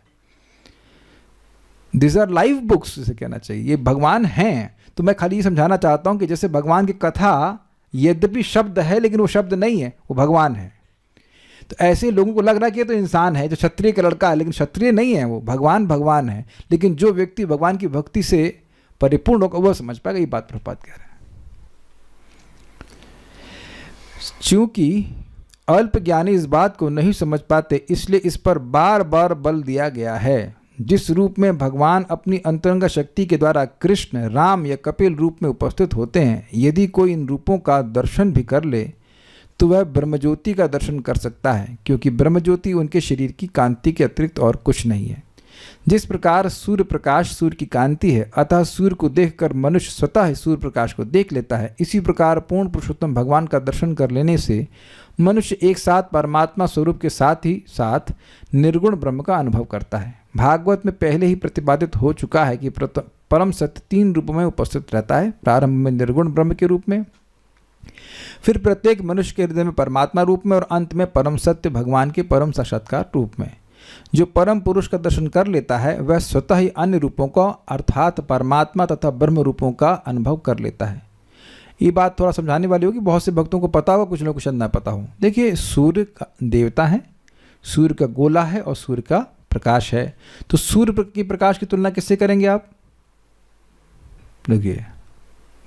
दिस आर लाइव बुक्स, जिसे कहना चाहिए। ये भगवान हैं। तो मैं खाली ये समझाना चाहता हूँ कि जैसे भगवान की कथा यद्यपि शब्द है, लेकिन वो शब्द नहीं है, वो भगवान है। तो ऐसे लोगों को लग रहा है कि ये तो इंसान है, जो क्षत्रिय का लड़का है, लेकिन क्षत्रिय नहीं है, वो भगवान है। लेकिन जो व्यक्ति भगवान की भक्ति से परिपूर्ण होगा वह समझ पाएगा। ये बात प्रभुपाद कह रहे हैं। चूंकि अल्प ज्ञानी इस बात को नहीं समझ पाते, इसलिए इस पर बार बार बल दिया गया है। जिस रूप में भगवान अपनी अंतरंग शक्ति के द्वारा कृष्ण, राम या कपिल रूप में उपस्थित होते हैं, यदि कोई इन रूपों का दर्शन भी कर ले तो वह ब्रह्मज्योति का दर्शन कर सकता है, क्योंकि ब्रह्मज्योति उनके शरीर की कांति के अतिरिक्त और कुछ नहीं है। जिस प्रकार सूर्य प्रकाश सूर्य की कांति है, अतः सूर्य को देखकर मनुष्य स्वतः ही सूर्य प्रकाश को देख लेता है, इसी प्रकार पूर्ण पुरुषोत्तम भगवान का दर्शन कर लेने से मनुष्य एक साथ परमात्मा स्वरूप के साथ ही साथ निर्गुण ब्रह्म का अनुभव करता है। भागवत में पहले ही प्रतिपादित हो चुका है कि परम सत्य 3 रूपों में उपस्थित रहता है। प्रारंभ में निर्गुण ब्रह्म के रूप में, फिर प्रत्येक मनुष्य के हृदय में परमात्मा रूप में, और अंत में परम सत्य भगवान के परम साक्षात्कार रूप में। जो परम पुरुष का दर्शन कर लेता है वह स्वतः ही अन्य रूपों का अर्थात परमात्मा तथा ब्रह्म रूपों का अनुभव कर लेता है। ये बात थोड़ा समझाने वाली होगी, बहुत से भक्तों को पता होगा, कुछ लोगों को शायद ना पता हो। देखिए, सूर्य का देवता है, सूर्य का गोला है और सूर्य का प्रकाश है, तो सूर्य की प्रकाश की तुलना किससे करेंगे आप? देखिए,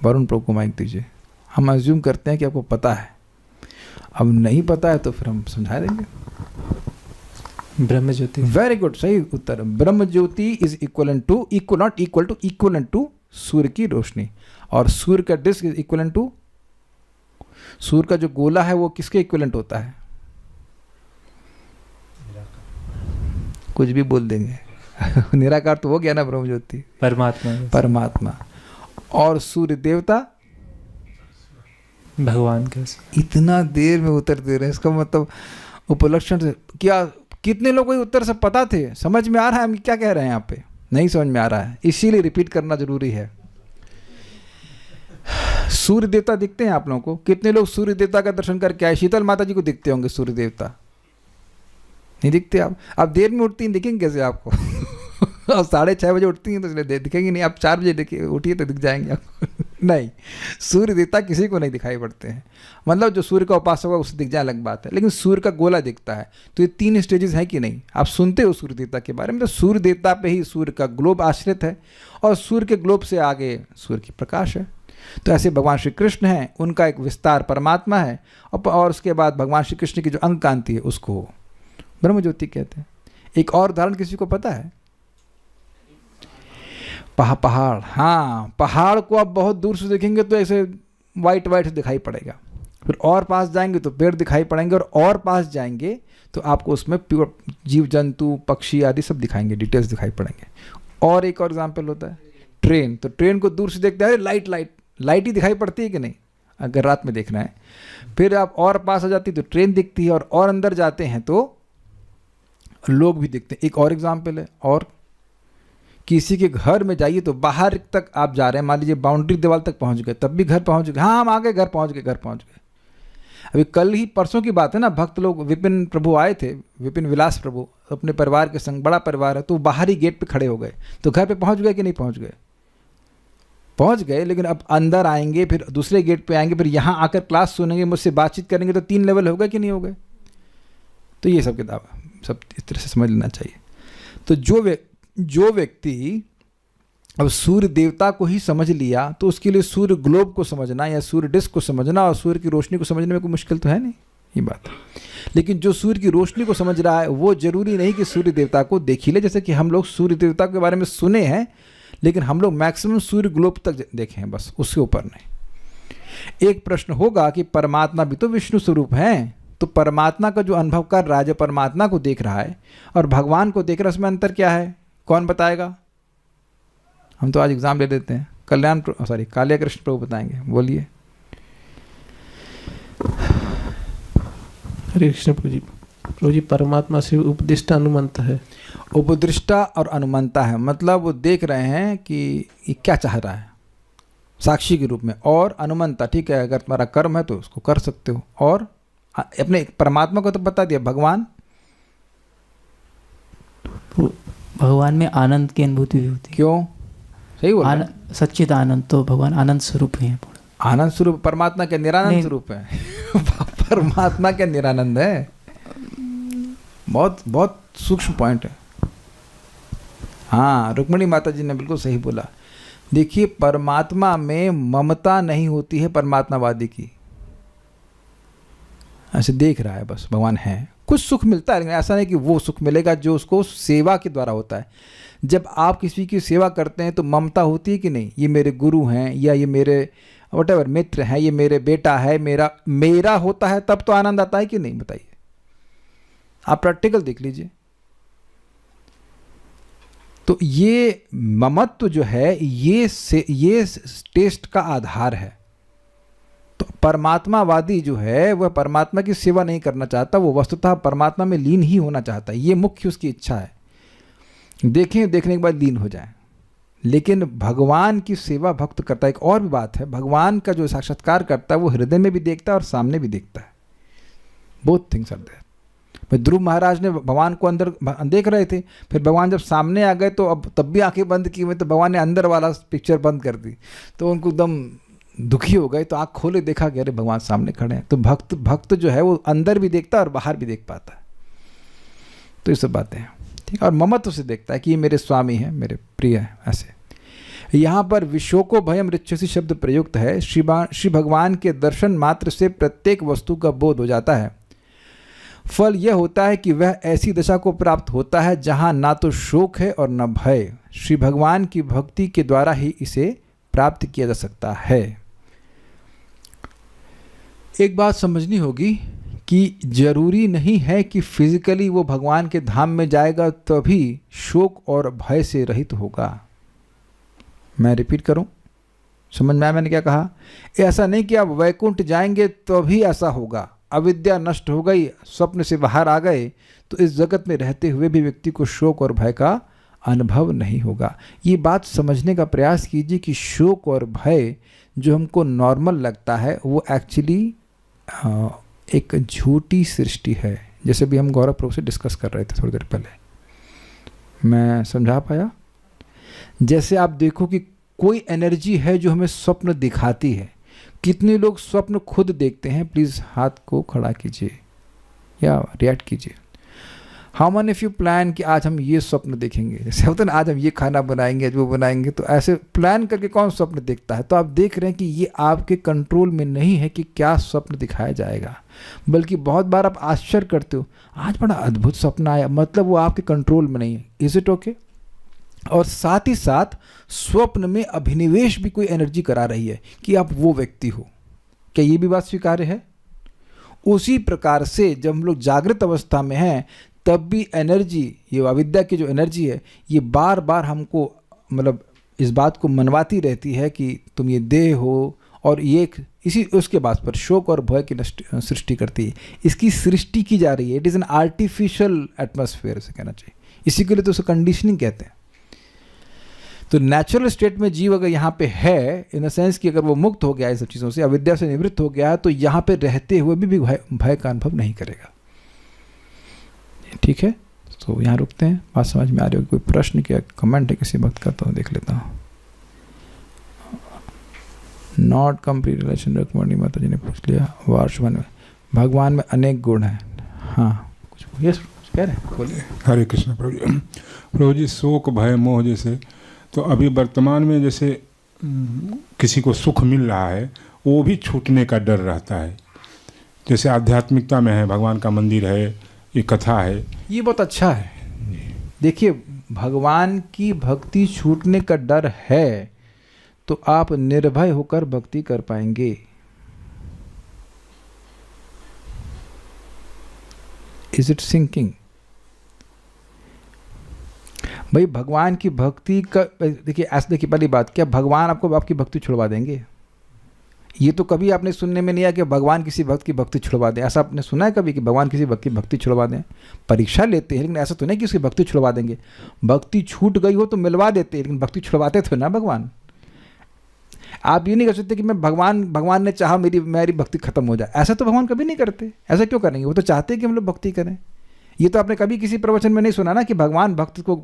वरुण प्रभु को माइक दीजिए। हम अज्यूम करते हैं कि आपको पता है, अब नहीं पता है तो फिर हम समझा देंगे। ब्रह्म ज्योति। वेरी गुड, सही उत्तर। Brahma jyoti is equivalent to, not equal to, equivalent to सूर्य की रोशनी। और सूर्य का डिस्क इज इक्वलेंट टू, सूर्य का जो गोला है वो किसके इक्वलेंट होता है? कुछ भी बोल देंगे निराकार तो हो गया ना ब्रह्म ज्योति, परमात्मा। और सूर्य देवता भगवान के। इतना देर में उत्तर दे रहे हैं, इसका मतलब उपलक्षण से क्या कितने लोगों को उत्तर सब पता थे? समझ में आ रहा है हम क्या कह रहे हैं यहाँ पे? नहीं समझ में आ रहा है, इसीलिए रिपीट करना जरूरी है। सूर्य देवता दिखते हैं आप लोगों को? कितने लोग सूर्य देवता का दर्शन करके आए? शीतल माता जी को दिखते होंगे सूर्य देवता? नहीं दिखते आप देर में उठती हैं, दिखेंगे कैसे आपको? और 6:30 बजे उठती हैं तो इसलिए दिखेंगे नहीं। आप 4 बजे देखिए उठिए तो दिख जाएंगे आपको नहीं, सूर्य देवता किसी को नहीं दिखाई पड़ते हैं। मतलब जो सूर्य का उपासक होगा उसे दिख जाए अलग बात है, लेकिन सूर्य का गोला दिखता है। तो ये 3 स्टेजेस हैं कि नहीं? आप सुनते हो सूर्य देवता के बारे में, तो सूर्य देवता पे ही सूर्य का ग्लोब आश्रित है, और सूर्य के ग्लोब से आगे सूर्य की प्रकाश है। तो ऐसे भगवान श्री कृष्ण हैं, उनका एक विस्तार परमात्मा है, और उसके बाद भगवान श्री कृष्ण की जो अंग कांति है उसको ब्रह्म ज्योति कहते हैं। एक और उदाहरण किसी को पता है? पहाड़। हाँ, पहाड़ को आप बहुत दूर से देखेंगे तो ऐसे वाइट दिखाई पड़ेगा, फिर और पास जाएंगे तो पेड़ दिखाई पड़ेंगे, और पास जाएंगे तो आपको उसमें प्योर जीव जंतु पक्षी आदि सब दिखाएंगे, डिटेल्स दिखाई पड़ेंगे। और एक और एग्जाम्पल होता है ट्रेन। तो ट्रेन को दूर से देखते हैं, लाइट ही दिखाई पड़ती है कि नहीं, अगर रात में देखना है। फिर आप और पास आ जाती है तो ट्रेन दिखती है, और अंदर जाते हैं तो लोग भी दिखते हैं। एक और एग्जाम्पल है, और किसी के घर में जाइए तो बाहर तक आप जा रहे हैं, मान लीजिए बाउंड्री दीवार तक पहुंच गए, तब भी घर पहुंच गए। हाँ, हम आ गए, घर पहुंच गए। अभी कल ही परसों की बात है ना, भक्त लोग विपिन प्रभु आए थे, विपिन विलास प्रभु अपने परिवार के संग, बड़ा परिवार है, तो बाहर ही गेट पे खड़े हो गए। तो घर पे पहुंच गए कि नहीं पहुंच गए? पहुंच गए, लेकिन अब अंदर आएंगे, फिर दूसरे गेट पे आएंगे, फिर यहाँ आकर क्लास सुनेंगे, मुझसे बातचीत करेंगे, तो 3 लेवल हो गए कि नहीं हो गए? तो ये सब किताब सब इस तरह से समझ लेना चाहिए। तो जो व्यक्ति अब सूर्य देवता को ही समझ लिया, तो उसके लिए सूर्य ग्लोब को समझना या सूर्य डिस्क को समझना और सूर्य की रोशनी को समझने में कोई मुश्किल तो है नहीं, ये बात। लेकिन जो सूर्य की रोशनी को समझ रहा है वो जरूरी नहीं कि सूर्य देवता को देख ही ले। जैसे कि हम लोग सूर्य देवता के बारे में सुने हैं, लेकिन हम लोग मैक्सिमम सूर्य ग्लोब तक देखे हैं, बस उसके ऊपर नहीं। एक प्रश्न होगा कि परमात्मा भी तो विष्णु स्वरूप हैं, तो परमात्मा का जो अनुभव कर रहा है, जो परमात्मा को देख रहा है और भगवान को देख रहा है, उसमें अंतर क्या है? कौन बताएगा? हम तो आज एग्जाम ले लेते हैं। कालिया कृष्ण प्रभु बताएंगे, बोलिए। हरे कृष्ण प्रभु जी, परमात्मा से उपदिष्टा अनुमंता है। उपदृष्टा और अनुमंता है, मतलब वो देख रहे हैं कि ये क्या चाह रहा है, साक्षी के रूप में। और अनुमंता, ठीक है, अगर तुम्हारा कर्म है तो उसको कर सकते हो। और अपने परमात्मा को तो बता दिया। भगवान में आनंद की अनुभूति भी होती है। क्यों? सही बोला, सच्चिद आनंद, तो भगवान आनंद स्वरूप ही है। आनंद स्वरूप परमात्मा के निरानंद स्वरूप है परमात्मा के निरानंद है। बहुत बहुत सूक्ष्म पॉइंट है। हाँ, रुक्मिणी माता जी ने बिल्कुल सही बोला। देखिए, परमात्मा में ममता नहीं होती है परमात्मावादी की। ऐसे देख रहा है बस, भगवान है, कुछ सुख मिलता है, लेकिन ऐसा नहीं कि वो सुख मिलेगा जो उसको सेवा के द्वारा होता है। जब आप किसी की सेवा करते हैं तो ममता होती है कि नहीं? ये मेरे गुरु हैं, या ये मेरे व्हाटएवर मित्र हैं, ये मेरे बेटा है, मेरा होता है, तब तो आनंद आता है कि नहीं? बताइए, आप प्रैक्टिकल देख लीजिए। तो ये ममत्व जो है, ये टेस्ट का आधार है। तो परमात्मावादी जो है वह परमात्मा की सेवा नहीं करना चाहता, वो वस्तुतः परमात्मा में लीन ही होना चाहता है। ये मुख्य उसकी इच्छा है। देखने के बाद लीन हो जाए। लेकिन भगवान की सेवा भक्त करता है। एक और भी बात है, भगवान का जो साक्षात्कार करता है वो हृदय में भी देखता है और सामने भी देखता है। Both things are there. Dhruv Maharaj ने भगवान को अंदर देख रहे थे, फिर भगवान जब सामने आ गए तो अब तब भी आंखें बंद की हुई, तो भगवान ने अंदर वाला पिक्चर बंद कर दी, तो उनको एकदम दुखी हो गए। तो आँख खोले, देखा कि अरे भगवान सामने खड़े हैं। तो भक्त जो है वो अंदर भी देखता है और बाहर भी देख पाता है। तो ये सब बातें हैं। ठीक है, और ममत्व से देखता है कि ये मेरे स्वामी हैं, मेरे प्रिय हैं। ऐसे यहाँ पर विशोको भयम ऋक्षसि शब्द प्रयुक्त है। श्री भगवान के दर्शन मात्र से प्रत्येक वस्तु का बोध हो जाता है। फल यह होता है कि वह ऐसी दशा को प्राप्त होता है जहाँ ना तो शोक है और न भय। श्री भगवान की भक्ति के द्वारा ही इसे प्राप्त किया जा सकता है। एक बात समझनी होगी कि जरूरी नहीं है कि फिजिकली वो भगवान के धाम में जाएगा तभी शोक और भय से रहित होगा। मैं रिपीट करूं, समझ में आया मैंने क्या कहा? ऐसा नहीं कि आप वैकुंठ जाएंगे तभी ऐसा होगा। अविद्या नष्ट हो गई, स्वप्न से बाहर आ गए तो इस जगत में रहते हुए भी व्यक्ति को शोक और भय का अनुभव नहीं होगा। ये बात समझने का प्रयास कीजिए कि शोक और भय जो हमको नॉर्मल लगता है वो एक्चुअली एक झूठी सृष्टि है। जैसे भी हम गौरव प्रभु से डिस्कस कर रहे थे थोड़ी देर पहले, मैं समझा पाया? जैसे आप देखो कि कोई एनर्जी है जो हमें स्वप्न दिखाती है। कितने लोग स्वप्न खुद देखते हैं? प्लीज़ हाथ को खड़ा कीजिए या रिएक्ट कीजिए। How many of you plan कि आज हम ये स्वप्न देखेंगे? जैसे होता है ना, आज हम ये खाना बनाएंगे, आज वो बनाएंगे। तो ऐसे प्लान करके कौन स्वप्न देखता है? तो आप देख रहे हैं कि ये आपके कंट्रोल में नहीं है कि क्या स्वप्न दिखाया जाएगा, बल्कि बहुत बार आप आश्चर्य करते हो, आज बड़ा अद्भुत स्वप्न आया, मतलब वो आपके कंट्रोल में नहीं है। Is it okay? और साथ ही साथ स्वप्न में अभिनिवेश भी कोई एनर्जी करा रही है कि आप वो व्यक्ति हो। क्या ये भी बात स्वीकार्य है? उसी प्रकार से जब हम लोग जागृत अवस्था में हैं तब भी एनर्जी, ये अविद्या की जो एनर्जी है, ये बार बार हमको मतलब इस बात को मनवाती रहती है कि तुम ये देह हो, और ये इसी उसके बाद पर शोक और भय की सृष्टि करती है। इसकी सृष्टि की जा रही है। It is an artificial atmosphere से कहना चाहिए। इसी के लिए तो उसे कंडीशनिंग कहते हैं। तो नेचुरल स्टेट में जीव अगर यहाँ पे है, इन द सेंस कि अगर वो मुक्त हो गया है सब चीज़ों से, अविद्या से निवृत्त हो गया है, तो यहाँ पे रहते हुए भी भय का अनुभव नहीं करेगा। ठीक है, तो यहाँ रुकते हैं। बात समझ में आ रही होगी? कोई प्रश्न क्या कमेंट है किसी वक्त का? तो देख लेता हूँ। नॉट कंप्लीट रिलेशन रुक्मणी माता जी ने पूछ लिया। वर्ष 1 में भगवान में अनेक गुण हैं। हाँ, कुछ कह रहे हैं, बोलिए। हरे कृष्ण प्रभु जी। प्रभु जी, शोक भय मोह जैसे, तो अभी वर्तमान में जैसे किसी को सुख मिल रहा है वो भी छूटने का डर रहता है। जैसे आध्यात्मिकता में है, भगवान का मंदिर है, ये कथा है, ये बहुत अच्छा है। देखिए, भगवान की भक्ति छूटने का डर है तो आप निर्भय होकर भक्ति कर पाएंगे। Is it sinking? भाई भगवान की भक्ति का देखिए, ऐसे देखिए, पहली बात, क्या भगवान आपको आपकी भक्ति छुड़वा देंगे? ये तो कभी आपने सुनने में नहीं आया कि भगवान किसी भक्त की भक्ति छुड़वा दें। ऐसा आपने सुना है कभी कि भगवान किसी भक्त की भक्ति छुड़वा दें? परीक्षा लेते हैं, लेकिन ऐसा तो नहीं कि उसकी भक्ति छुड़वा देंगे। भक्ति छूट गई हो तो मिलवा देते हैं, लेकिन भक्ति छुड़वाते थे ना भगवान। आप ये नहीं कर सकते कि मैं भगवान ने चाहा मेरी भक्ति खत्म हो जाए। ऐसा तो भगवान कभी नहीं करते। ऐसा क्यों करेंगे? वो तो चाहते हैं कि हम लोग भक्ति करें। ये तो आपने कभी किसी प्रवचन में नहीं सुना ना कि भगवान भक्त को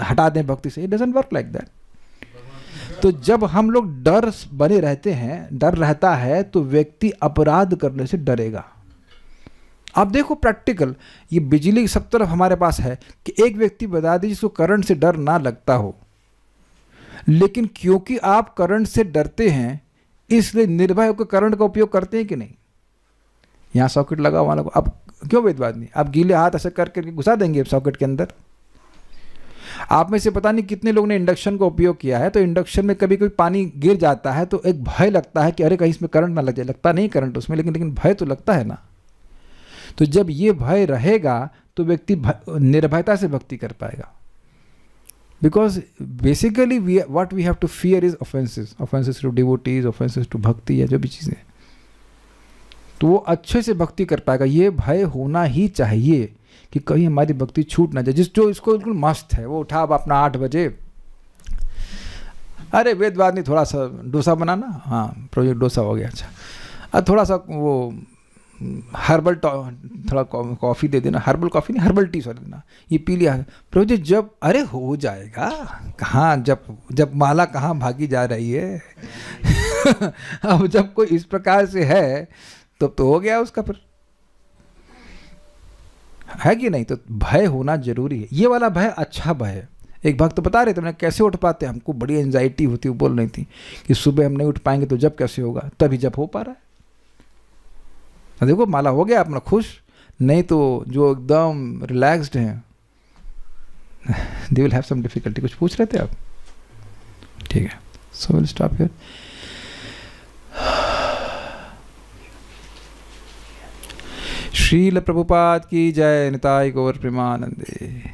हटा दें भक्ति से। It doesn't work like that. तो जब हम लोग डर बने रहते हैं, डर रहता है, तो व्यक्ति अपराध करने से डरेगा। आप देखो प्रैक्टिकल, ये बिजली सब तरफ हमारे पास है कि एक व्यक्ति बता दीजिए जिसको करंट से डर ना लगता हो, लेकिन क्योंकि आप करंट से डरते हैं इसलिए निर्भय होकर करंट का उपयोग करते हैं कि नहीं? यहाँ सॉकेट लगा हुआ को आप क्यों भेदभाव नहीं? आप गीले हाथ ऐसे करके घुसा देंगे सॉकेट के अंदर। आप में से पता नहीं कितने लोगों ने इंडक्शन का उपयोग किया है, तो इंडक्शन में कभी पानी गिर जाता है तो एक भय लगता है कि अरे कहीं इसमें करंट ना लग जाए। लगता नहीं करंट उसमें, लेकिन भय तो लगता है ना। तो जब ये भय रहेगा तो व्यक्ति निर्भयता से भक्ति कर पाएगा। Because basically what we have to fear is offences to devotees, offences to bhakti, या जो भी चीज़ें, तो वो अच्छे से भक्ति कर पाएगा। ये भय होना ही चाहिए कि कहीं हमारी भक्ति छूट ना जाए। जो इसको बिल्कुल मस्त है, वो उठा अब अपना 8 बजे, अरे वेदवाद नहीं, थोड़ा सा डोसा बनाना, हाँ प्रोजेक्ट डोसा हो गया, अच्छा थोड़ा सा वो हर्बल थोड़ा कॉफ़ी दे देना, हर्बल कॉफ़ी नहीं, हर्बल टी सॉरी देना, ये पी लिया प्रोजेक्ट। जब अरे हो जाएगा, कहाँ जब माला कहाँ भागी जा रही है अब जब कोई इस प्रकार से है तो हो गया उसका। फिर है कि नहीं? तो भय होना जरूरी है। ये वाला भय अच्छा भय है। एक भक्त तो बता रहे थे मैंने कैसे उठ पाते, हमको बड़ी एंजाइटी होती, वो बोल रही थी कि सुबह हम नहीं उठ पाएंगे तो जब कैसे होगा, तभी जब हो पा रहा है। तो देखो माला हो गया अपना खुश, नहीं तो जो एकदम रिलैक्स्ड हैं they will have some difficulty. कुछ पूछ रहे थे आप? ठीक है, so will stop here. Srila Prabhupada की जय। निताई गौर प्रेमानंदे।